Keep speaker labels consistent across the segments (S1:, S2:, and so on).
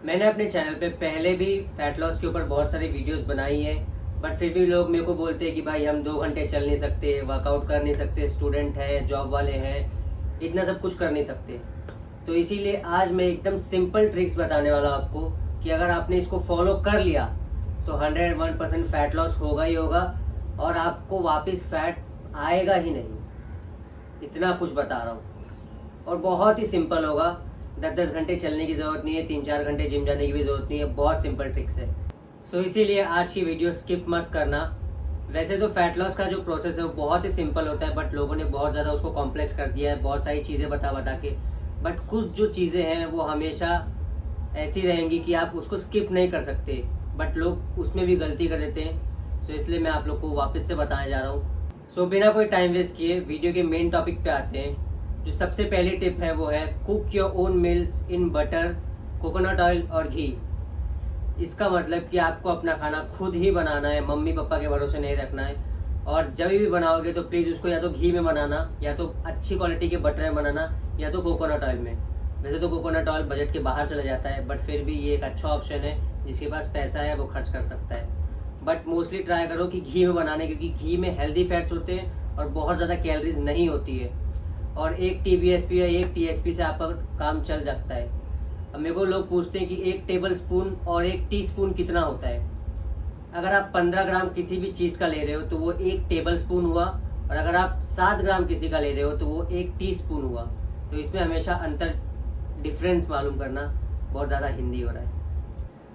S1: मैंने अपने चैनल पे पहले भी फैट लॉस के ऊपर बहुत सारी वीडियोस बनाई हैं, बट फिर भी लोग मेरे को बोलते हैं कि भाई हम 2 घंटे चल नहीं सकते, वर्कआउट कर नहीं सकते, स्टूडेंट हैं, जॉब वाले हैं, इतना सब कुछ कर नहीं सकते। तो इसीलिए आज मैं एकदम सिंपल ट्रिक्स बताने वाला हूँ आपको कि अगर आपने इसको फॉलो कर लिया तो 101% फैट लॉस होगा ही होगा और आपको वापस फैट आएगा ही नहीं। इतना कुछ बता रहा हूँ और बहुत ही सिंपल होगा। 10-10 घंटे चलने की ज़रूरत नहीं है, 3-4 घंटे जिम जाने की भी ज़रूरत नहीं है, बहुत सिंपल ट्रिक्स है। सो इसीलिए आज की वीडियो स्किप मत करना। वैसे तो फैट लॉस का जो प्रोसेस है वो बहुत ही सिंपल होता है, बट लोगों ने बहुत ज़्यादा उसको कॉम्प्लेक्स कर दिया है, बहुत सारी चीज़ें बता बता के। बट कुछ जो चीज़ें हैं वो हमेशा ऐसी रहेंगी कि आप उसको स्किप नहीं कर सकते, बट लोग उसमें भी गलती कर देते हैं। सो इसलिए मैं आप लोग को वापस से बताने जा रहा हूँ। सो बिना कोई टाइम वेस्ट किए वीडियो के मेन टॉपिक पे आते हैं। जो सबसे पहली टिप है वो है cook your own meals in butter, coconut oil और घी। इसका मतलब कि आपको अपना खाना खुद ही बनाना है, मम्मी पापा के भरोसे नहीं रखना है। और जब भी बनाओगे तो प्लीज़ उसको या तो घी में बनाना, या तो अच्छी क्वालिटी के बटर में बनाना, या तो कोकोनट ऑयल में। वैसे तो कोकोनट ऑयल बजट के बाहर चला जाता है, बट फिर भी ये एक अच्छा ऑप्शन है, जिसके पास पैसा है वो खर्च कर सकता है। बट मोस्टली ट्राई करो कि घी में बनाने, क्योंकि घी में हेल्दी फैट्स होते हैं और बहुत ज़्यादा कैलोरीज नहीं होती है। और एक TBSP या एक TSP से आपका काम चल सकता है। अब मेरे को लोग पूछते हैं कि 1 टेबल स्पून और 1 टीस्पून कितना होता है। अगर आप 15 ग्राम किसी भी चीज़ का ले रहे हो तो वो 1 टेबल स्पून हुआ, और अगर आप 7 ग्राम किसी का ले रहे हो तो वो 1 टीस्पून हुआ। तो इसमें हमेशा अंतर, डिफरेंस मालूम करना। बहुत ज़्यादा हिंदी हो रहा है।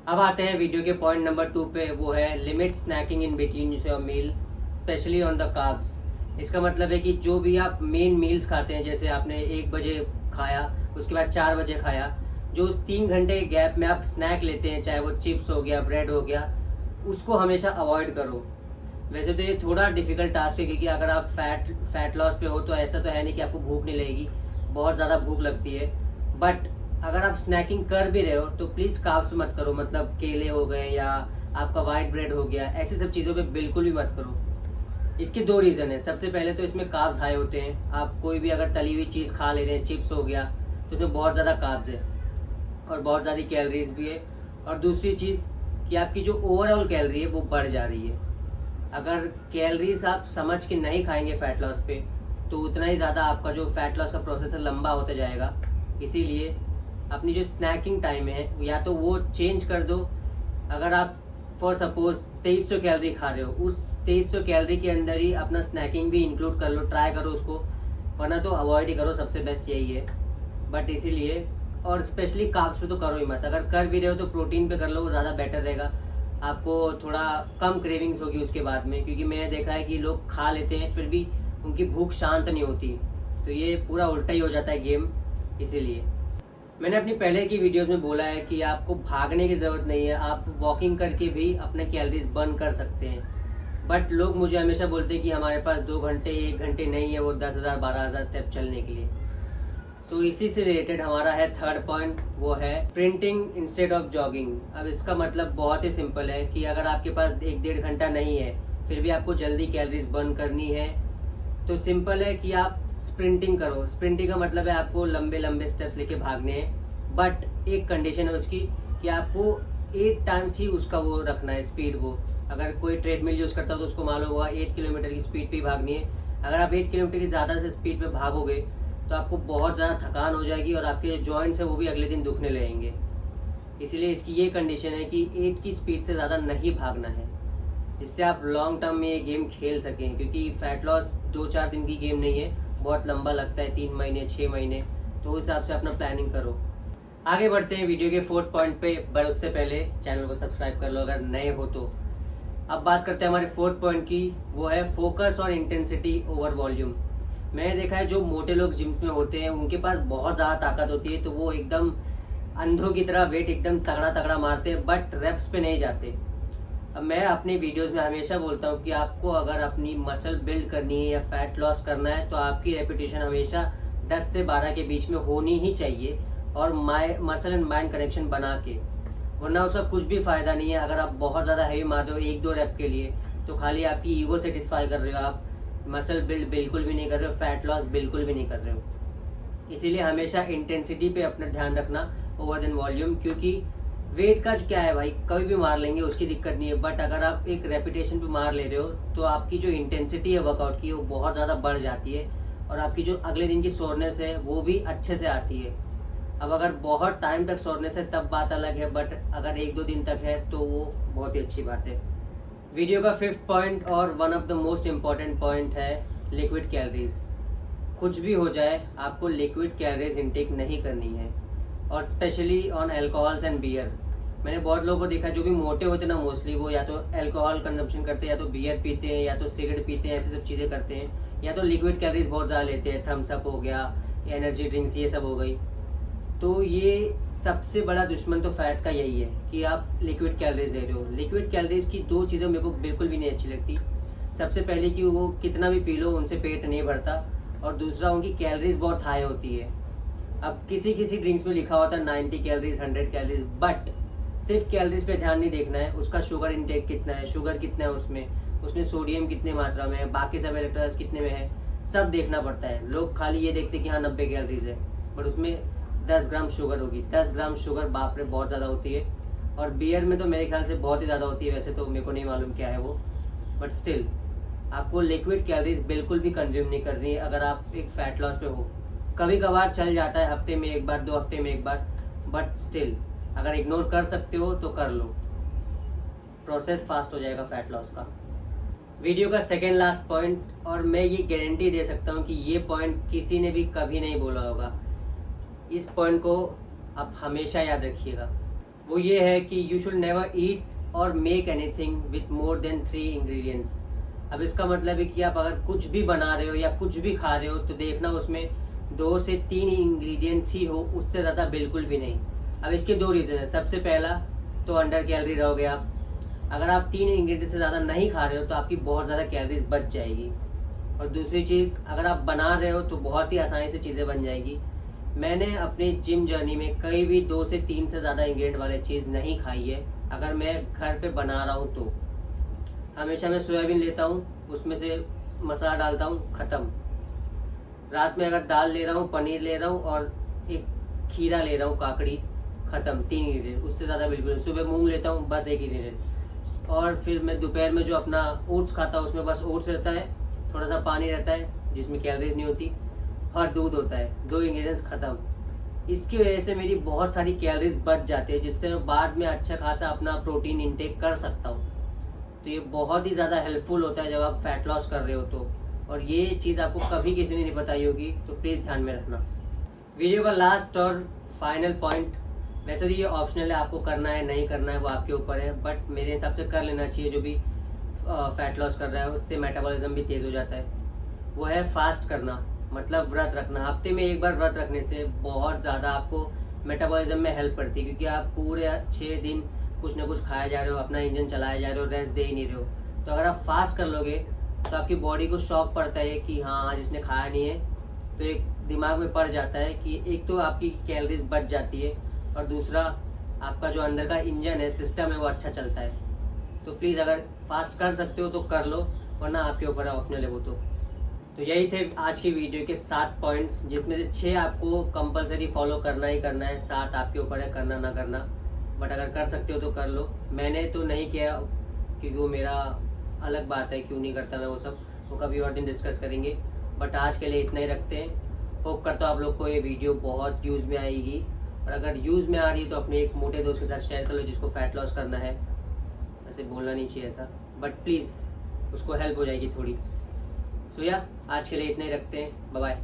S1: अब आते हैं वीडियो के पॉइंट नंबर 2 पे, वो है limit snacking in between your meal, specially on the carbs. इसका मतलब है कि जो भी आप मेन मील्स खाते हैं, जैसे आपने 1 बजे खाया, उसके बाद 4 बजे खाया, जो उस 3 घंटे गैप में आप स्नैक लेते हैं, चाहे वो चिप्स हो गया, ब्रेड हो गया, उसको हमेशा अवॉइड करो। वैसे तो ये थोड़ा डिफिकल्ट टास्क है, क्योंकि अगर आप फैट लॉस पे हो तो ऐसा तो है नहीं कि आपको भूख नहीं लगेगी, बहुत ज़्यादा भूख लगती है। बट अगर आप स्नैकिंग कर भी रहे हो तो प्लीज़ कार्ब्स मत करो, मतलब केले हो गए या आपका वाइट ब्रेड हो गया, ऐसी सब चीज़ों पे बिल्कुल भी मत करो। इसके 2 रीज़न है। सबसे पहले तो इसमें कार्ब्स हाई होते हैं। आप कोई भी अगर तली हुई चीज़ खा ले रहे हैं, चिप्स हो गया, तो उसमें बहुत ज़्यादा कार्ब्स है और बहुत ज़्यादा कैलोरीज भी है। और दूसरी चीज़ कि आपकी जो ओवरऑल कैलोरी है वो बढ़ जा रही है। अगर कैलोरीज आप समझ के नहीं खाएंगे फैट लॉस पे, तो उतना ही ज़्यादा आपका जो फैट लॉस का प्रोसेस है लंबा होता जाएगा। इसीलिए अपनी जो स्नैकिंग टाइम है या तो वो चेंज कर दो। अगर आप फॉर सपोज 2300 कैलोरी खा रहे हो, उस 2300 कैलोरी के अंदर ही अपना स्नैकिंग भी इंक्लूड कर लो, ट्राई करो उसको, वरना तो अवॉइड ही करो, सबसे बेस्ट यही है। बट इसीलिए, और स्पेशली कार्ब्स पे तो करो ही मत। अगर कर भी रहे हो तो प्रोटीन पे कर लो, वो ज़्यादा बेटर रहेगा। आपको थोड़ा कम क्रेविंग्स होगी उसके बाद में, क्योंकि मैंने देखा है कि लोग खा लेते हैं फिर भी उनकी भूख शांत नहीं होती। तो ये पूरा उल्टा ही हो जाता है गेम। इसीलिए मैंने अपनी पहले की वीडियोस में बोला है कि आपको भागने की ज़रूरत नहीं है, आप वॉकिंग करके भी अपने कैलोरीज बर्न कर सकते हैं। बट लोग मुझे हमेशा बोलते हैं कि हमारे पास 2 घंटे 1 घंटे नहीं है वो 10,000 12,000 स्टेप चलने के लिए। सो इसी से रिलेटेड हमारा है थर्ड पॉइंट, वो है स्प्रिंटिंग इंस्टेड ऑफ जॉगिंग। अब इसका मतलब बहुत ही सिंपल है कि अगर आपके पास 1-1.5 घंटा नहीं है, फिर भी आपको जल्दी कैलोरीज बर्न करनी है, तो सिंपल है कि आप स्प्रिंटिंग करो। स्प्रिंटिंग का मतलब है आपको लंबे लंबे स्टेप्स लेके भागने हैं, बट एक कंडीशन है उसकी कि आपको 8 टाइम्स ही उसका वो रखना है, स्पीड को। अगर कोई ट्रेडमिल यूज़ करता है तो उसको मालूम होगा 8 किलोमीटर की स्पीड पे ही भागनी है। अगर आप 8 किलोमीटर की ज़्यादा से स्पीड पे भागोगे तो आपको बहुत ज़्यादा थकान हो जाएगी और आपके जो जॉइंट्स हैं वो भी अगले दिन दुखने लगेंगे। इसीलिए इसकी ये कंडीशन है कि 8 की स्पीड से ज़्यादा नहीं भागना है, जिससे आप लॉन्ग टर्म में ये गेम खेल सकें। क्योंकि फैट लॉस 2-4 दिन की गेम नहीं है, बहुत लंबा लगता है, 3 महीने 6 महीने। तो उस हिसाब से अपना प्लानिंग करो। आगे बढ़ते हैं वीडियो के 4th पॉइंट पे, पर उससे पहले चैनल को सब्सक्राइब कर लो अगर नए हो तो। अब बात करते हैं हमारे 4th पॉइंट की, वो है focus on intensity over volume. मैंने देखा है जो मोटे लोग जिम में होते हैं उनके पास बहुत ज़्यादा ताकत होती है, तो वो एकदम अंधों की तरह वेट एकदम तगड़ा तगड़ा मारते हैं, बट रेप्स पे नहीं जाते। अब मैं अपनी वीडियोस में हमेशा बोलता हूँ कि आपको अगर अपनी मसल बिल्ड करनी है या फैट लॉस करना है तो आपकी रेपिटेशन हमेशा 10 से 12 के बीच में होनी ही चाहिए, और मसल एंड माइंड कनेक्शन बना के, वरना उसका कुछ भी फ़ायदा नहीं है। अगर आप बहुत ज़्यादा हैवी मार रहे हो 1-2 रेप के लिए, तो खाली आपकी ईगो सेटिस्फाई कर रहे हो, आप मसल बिल्ड बिल्कुल भी नहीं कर रहे हो, फैट लॉस बिल्कुल भी नहीं कर रहे हो। इसीलिए हमेशा इंटेंसिटी पे अपना ध्यान रखना ओवर देन वॉल्यूम, क्योंकि वेट का क्या है भाई, कभी भी मार लेंगे, उसकी दिक्कत नहीं है, बट अगर आप एक रेपिटेशन पे मार ले रहे हो तो आपकी जो इंटेंसिटी है वर्कआउट की वो बहुत ज़्यादा बढ़ जाती है और आपकी जो अगले दिन की सोरनेस है वो भी अच्छे से आती है। अब अगर बहुत टाइम तक सोरनेस है तब बात अलग है, बट अगर 1-2 दिन तक है तो वो बहुत ही अच्छी बात है। वीडियो का 5th पॉइंट और one of the most important point है लिक्विड कैलोरीज। कुछ भी हो जाए आपको लिक्विड कैलोरीज इनटेक नहीं करनी है, और specially on alcohols and beer. मैंने बहुत लोगों को देखा जो भी मोटे होते हैं ना, मोस्टली वो या तो अल्कोहल कंजम्पशन करते हैं, या तो बियर पीते हैं, या तो सिगरेट पीते हैं, ऐसी सब चीज़ें करते हैं, या तो लिक्विड कैलोरीज बहुत ज़्यादा लेते हैं, थम्स अप हो गया, एनर्जी ड्रिंक्स, ये सब हो गई। तो ये सबसे बड़ा दुश्मन तो फैट का यही है कि आप लिक्विड कैलोरीज ले रहे हो। लिक्विड कैलोरीज की 2 चीज़ें मेरे को बिल्कुल भी नहीं अच्छी लगती। सबसे पहले कि वो कितना भी पी लो उनसे पेट नहीं भरता, और दूसरा उनकी कैलोरीज बहुत हाई होती है। अब किसी किसी ड्रिंक्स में लिखा होता है 90 कैलोरीज, 100 कैलोरीज, बट सिर्फ कैलोरीज पे ध्यान नहीं देखना है, उसका शुगर इंटेक कितना है, शुगर कितना है उसमें सोडियम कितने मात्रा में है, बाकी सब इलेक्ट्रोलाइट्स कितने में है, सब देखना पड़ता है। लोग खाली ये देखते हैं कि हाँ 90 कैलोरीज है, बट उसमें 10 ग्राम शुगर होगी। 10 ग्राम शुगर बाप रे बहुत ज़्यादा होती है, और बियर में तो मेरे ख्याल से बहुत ही ज़्यादा होती है। वैसे तो मेरे को नहीं मालूम क्या है वो, बट स्टिल आपको लिक्विड कैलोरीज बिल्कुल भी कंज्यूम नहीं करनी है अगर आप एक फैट लॉस पे हो। कभी कभार चल जाता है, हफ्ते में एक बार, 2 हफ्ते में एक बार, बट स्टिल अगर इग्नोर कर सकते हो तो कर लो, प्रोसेस फास्ट हो जाएगा फैट लॉस का। वीडियो का सेकेंड लास्ट पॉइंट, और मैं ये गारंटी दे सकता हूँ कि ये पॉइंट किसी ने भी कभी नहीं बोला होगा, इस पॉइंट को आप हमेशा याद रखिएगा। वो ये है कि यू शुड नेवर ईट और make anything with more than 3 ingredients. अब इसका मतलब है कि आप अगर कुछ भी बना रहे हो या कुछ भी खा रहे हो तो देखना उसमें 2 से 3 इंग्रेडिएंट्स ही हो, उससे ज़्यादा बिल्कुल भी नहीं। अब इसके 2 रीज़न है। सबसे पहला तो अंडर कैलोरी रहोगे आप। अगर आप 3 इंग्रेडिएंट से ज़्यादा नहीं खा रहे हो तो आपकी बहुत ज़्यादा कैलोरीज बच जाएगी। और दूसरी चीज़, अगर आप बना रहे हो तो बहुत ही आसानी से चीज़ें बन जाएगी। मैंने अपनी जिम जर्नी में कहीं भी 2 से 3 से ज़्यादा इंग्रेडिएंट वाले चीज़ नहीं खाई है। अगर मैं घर पे बना रहा हूँ तो हमेशा मैं सोयाबीन लेता हूँ, उसमें से मसाला डालता हूँ, ख़त्म। रात में अगर दाल ले रहा हूँ, पनीर ले रहा हूँ और एक खीरा ले रहा हूँ, काकड़ी, ख़त्म। 3 इंग्रेडिएंट, उससे ज़्यादा बिल्कुल नहीं। सुबह मूंग लेता हूँ, बस 1 इंग्रेडिएंट। और फिर मैं दोपहर में जो अपना ओट्स खाता हूँ उसमें बस ओट्स रहता है, थोड़ा सा पानी रहता है जिसमें कैलोरीज नहीं होती, और दूध होता है। 2 इंग्रेडिएंट्स ख़त्म। इसकी वजह से मेरी बहुत सारी कैलोरीज बच जाती है, जिससे मैं बाद में अच्छा खासा अपना प्रोटीन इंटेक कर सकता हूँ। तो ये बहुत ही ज़्यादा हेल्पफुल होता है जब आप फैट लॉस कर रहे हो तो, और ये चीज़ आपको कभी किसी ने नहीं बताई होगी, तो प्लीज़ ध्यान में रखना। वीडियो का लास्ट और फाइनल पॉइंट, वैसे तो ये ऑप्शनल है, आपको करना है नहीं करना है वो आपके ऊपर है, बट मेरे हिसाब से कर लेना चाहिए। जो भी फैट लॉस कर रहा है उससे मेटाबॉलिज्म भी तेज़ हो जाता है। वो है फास्ट करना, मतलब व्रत रखना। हफ्ते में एक बार व्रत रखने से बहुत ज़्यादा आपको मेटाबॉलिज्म में हेल्प करती है, क्योंकि आप पूरे 6 दिन कुछ ना कुछ खाए जा रहे हो, अपना इंजन चलाए जा रहे हो, रेस्ट दे ही नहीं रहे हो। तो अगर आप फास्ट कर लोगे तो आपकी बॉडी को शॉक पड़ता है कि हाँ आज इसने खाया नहीं है, तो एक दिमाग में पड़ जाता है कि एक तो आपकी कैलोरीज बच जाती है, और दूसरा आपका जो अंदर का इंजन है, सिस्टम है, वो अच्छा चलता है। तो प्लीज़ अगर फास्ट कर सकते हो तो कर लो, वरना आपके ऊपर है, ऑप्शनल है वो तो यही थे आज की वीडियो के 7 पॉइंट्स, जिसमें से 6 आपको कंपलसरी फॉलो करना ही करना है, 7 आपके ऊपर है करना ना करना, बट अगर कर सकते हो तो कर लो। मैंने तो नहीं किया क्योंकि वो मेरा अलग बात है, क्यों नहीं करता मैं वो सब, वो कभी और दिन डिस्कस करेंगे। बट आज के लिए इतना ही रखते हैं। होप करता हूँ आप लोग को ये वीडियो बहुत यूज़ में आएगी, और अगर यूज़ में आ रही है तो अपने एक मोटे दोस्त के साथ शेयर कर लो जिसको फैट लॉस करना है। ऐसे बोलना नहीं चाहिए ऐसा, बट प्लीज़ उसको हेल्प हो जाएगी थोड़ी। सो या आज के लिए इतना ही रखते हैं। Bye bye.